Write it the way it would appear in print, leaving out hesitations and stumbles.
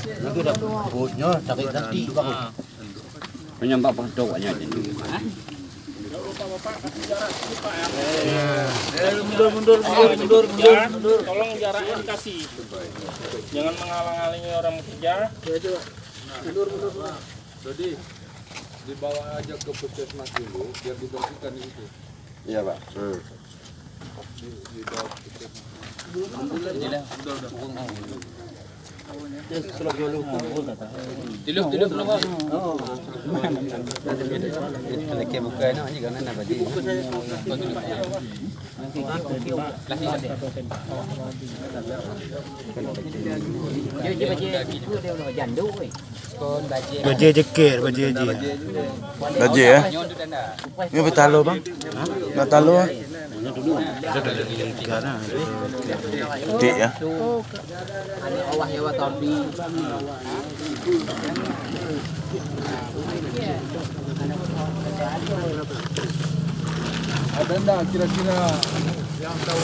Itu udah perutnya sakit nanti bang. Penyembah perdoknya jadi. Mundur. Tolong jaraknya dikasih. Jangan menghalang-halangi orang bekerja. Mundur. Jadi dibawa aja ke puskesmas dulu biar dibersihkan itu. Iya, Pak. Dibawa ke puskesmas. Baje jekir, baje aja. Baje ya. Ini betalo bang. Betalo ah. Dik ya. Ada enggak kira-kira yang tahu